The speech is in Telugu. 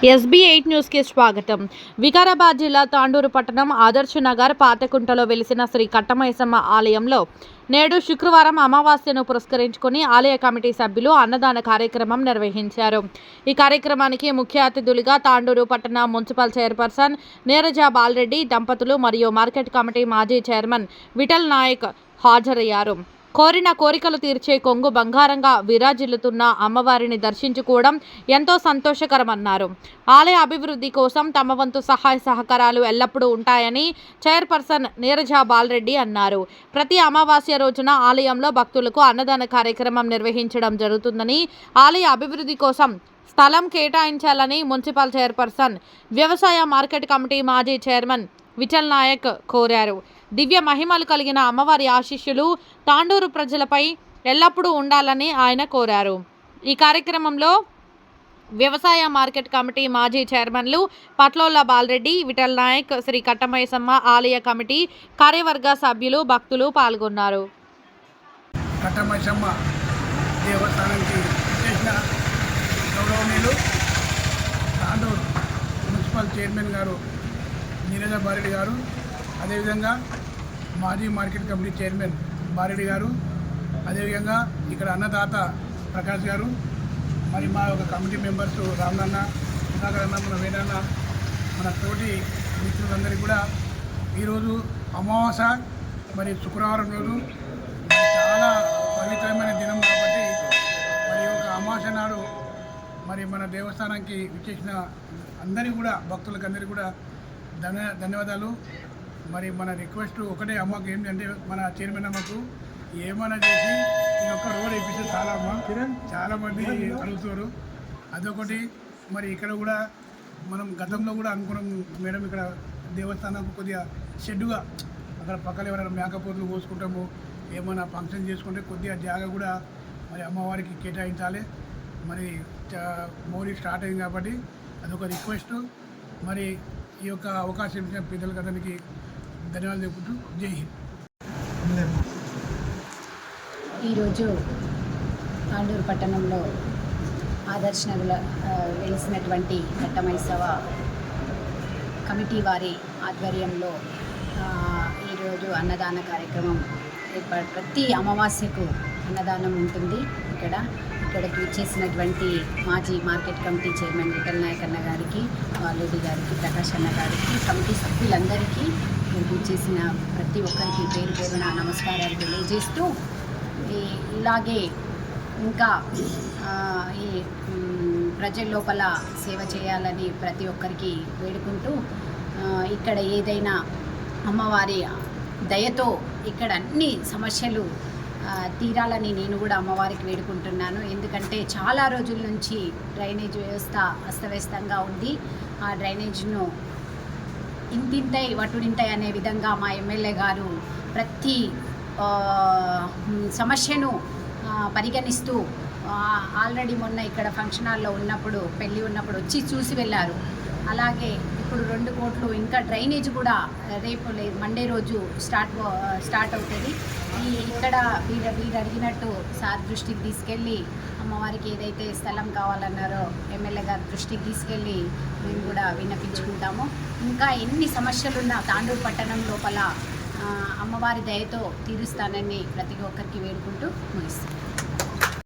SB8 న్యూస్కి స్వాగతం. వికారాబాద్ జిల్లా తాండూరు పట్టణం ఆదర్శ నగర్ పాతకుంటలో వెలిసిన శ్రీ కట్టమైసమ్మ ఆలయంలో నేడు శుక్రవారం అమావాస్యను పురస్కరించుకుని ఆలయ కమిటీ సభ్యులు అన్నదాన కార్యక్రమం నిర్వహించారు. ఈ కార్యక్రమానికి ముఖ్య అతిథులుగా తాండూరు పట్టణ మున్సిపల్ చైర్పర్సన్ నీరజ బాలరెడ్డి దంపతులు మరియు మార్కెట్ కమిటీ మాజీ చైర్మన్ విఠల్ నాయక్ హాజరయ్యారు. కోరిన కోరికలు తీర్చే కొంగు బంగారంగా విరాజిల్లుతున్న అమ్మవారిని దర్శించుకోవడం ఎంతో సంతోషకరమన్నారు. ఆలయ అభివృద్ధి కోసం తమ వంతు సహాయ సహకారాలు ఎల్లప్పుడూ ఉంటాయని చైర్పర్సన్ నీరజ బాలరెడ్డి అన్నారు. ప్రతి అమావాస్య రోజున ఆలయంలో భక్తులకు అన్నదాన కార్యక్రమం నిర్వహించడం జరుగుతుందని, ఆలయ అభివృద్ధి కోసం స్థలం కేటాయించాలని మున్సిపల్ చైర్పర్సన్, వ్యవసాయ మార్కెట్ కమిటీ మాజీ చైర్మన్ విఠల్ నాయక్ కోరారు. దివ్య మహిమలు కలిగిన అమ్మవారి ఆశీస్సులు తాండూరు ప్రజలపై ఎల్లప్పుడూ ఉండాలని ఆయన కోరారు. ఈ కార్యక్రమంలో వ్యవసాయ మార్కెట్ కమిటీ మాజీ చైర్మన్లు పట్లోల బాలరెడ్డి, విఠల్ నాయక్, శ్రీ కట్టమైసమ్మ ఆలయ కమిటీ కార్యవర్గ సభ్యులు, భక్తులు పాల్గొన్నారు. కట్టమైసమ్మ దేవస్థానానికి చేసిన గౌరవనీయులు తాండూరు మున్సిపల్ చైర్మన్ గారు నీరజ బారెడ్డి గారు, అదేవిధంగా మాజీ మార్కెట్ కమిటీ చైర్మన్ బారెడ్డి గారు, అదేవిధంగా ఇక్కడ అన్నదాత ప్రకాష్ గారు, మరి మా యొక్క కమిటీ మెంబర్స్ రామన్న, సుధాకర్ అన్న, మన వేదన్న, మన తోటి మిత్రులందరికీ కూడా ఈరోజు అమావాస్య మరి శుక్రవారం రోజు చాలా పవిత్రమైన దినం కాబట్టి మరి ఒక అమావాస్య నాడు మరి మన దేవస్థానానికి విచ్చేసిన అందరికీ కూడా భక్తులకు అందరికీ కూడా ధన్యవాదాలు. మరి మన రిక్వెస్ట్ ఒకటే అమ్మకు ఏంటంటే, మన చైర్మన్ అమ్మకు ఏమైనా చేసి ఈ యొక్క రోడ్ వేపిస్తే చాలామంది అడుగుతారు. అదొకటి. మరి ఇక్కడ కూడా మనం గతంలో కూడా అనుకున్నాం మేడం, ఇక్కడ దేవస్థానం కొద్దిగా షెడ్డుగా అక్కడ పక్కన ఎవరైనా మేకపోతులు కోసుకుంటాము, ఏమైనా ఫంక్షన్ చేసుకుంటే కొద్దిగా జాగా కూడా మరి అమ్మవారికి కేటాయించాలి. మరి మోడీ స్టార్ట్ అయింది కాబట్టి అదొక రిక్వెస్ట్. మరి ఈ యొక్క అవకాశం ఇచ్చిన పెద్దలకు అతనికి ధన్యవాదాలు చెప్పుకుంటూ జై హింద్. ఈరోజు తాండూరు పట్టణంలో ఆదర్శ నగర్లో వెలిసినటువంటి కట్టమైసమ్మ కమిటీ వారి ఆధ్వర్యంలో ఈరోజు అన్నదాన కార్యక్రమం ప్రతి అమావాస్యకు అన్నదానం ఉంటుంది. ఇక్కడికి వచ్చేసినటువంటి మాజీ market committee chairman Vithal Nayak అన్న గారికి, బాలరెడ్డి గారికి, ప్రకాష్ అన్న గారికి, కమిటీ సభ్యులందరికీ వచ్చేసిన ప్రతి ఒక్కరికి పేరు పేరున నమస్కారాలు తెలియజేస్తూ, ఇలాగే ఇంకా ఈ ప్రజల లోపల సేవ చేయాలని ప్రతి ఒక్కరికి వేడుకుంటూ, ఇక్కడ ఏదైనా అమ్మవారి దయతో ఇక్కడ అన్ని సమస్యలు తీరాలని నేను కూడా అమ్మవారికి వేడుకుంటున్నాను. ఎందుకంటే చాలా రోజుల నుంచి డ్రైనేజ్ వ్యవస్థ అస్తవ్యస్తంగా ఉంది. ఆ డ్రైనేజ్ను ఇంతింతై వటుడింతై అనే విధంగా మా ఎమ్మెల్యే గారు ప్రతి సమస్యను పరిగణిస్తూ ఆల్రెడీ మొన్న ఇక్కడ ఫంక్షన్ హాల్లో ఉన్నప్పుడు, పెళ్ళి ఉన్నప్పుడు వచ్చి చూసి వెళ్ళారు. అలాగే ఇప్పుడు 2 కోట్లు ఇంకా డ్రైనేజ్ కూడా రేపు మండే రోజు స్టార్ట్ అవుతుంది. ఇక్కడ వీరు అడిగినట్టు సార్ దృష్టికి తీసుకెళ్ళి అమ్మవారికి ఏదైతే స్థలం కావాలన్నారో ఎమ్మెల్యే గారి దృష్టికి తీసుకెళ్ళి మేము కూడా విన్నపించుకుంటాము. ఇంకా ఎన్ని సమస్యలున్నా తాండూరు పట్టణం లోపల అమ్మవారి దయతో తీరుస్తానని ప్రతి ఒక్కరికి వేడుకుంటూ ముగిస్తాం.